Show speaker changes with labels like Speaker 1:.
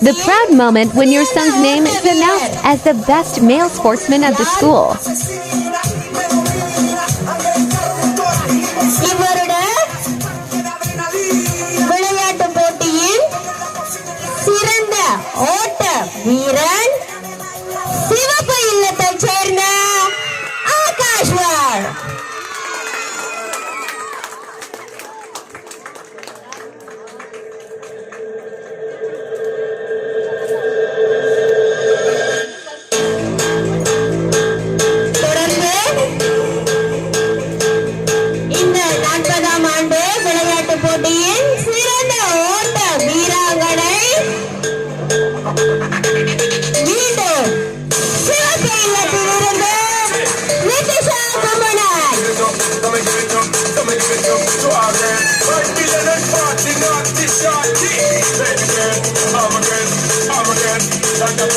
Speaker 1: The proud moment when your son's name is announced as the best male sportsman of the school.
Speaker 2: இவருட விளையாட்டு போட்டியில் சிறந்த ஓட்ட வீரன் சிவப்பு இல்லத்தைச் சேர்ந்த ஆகாஷ்வர். போட்டியின் சிறந்த ஓட்ட வீராங்கனை மீண்டும் சிவப்பு இல்லத்திலிருந்து Nitisha Kumaran. I'm again, like a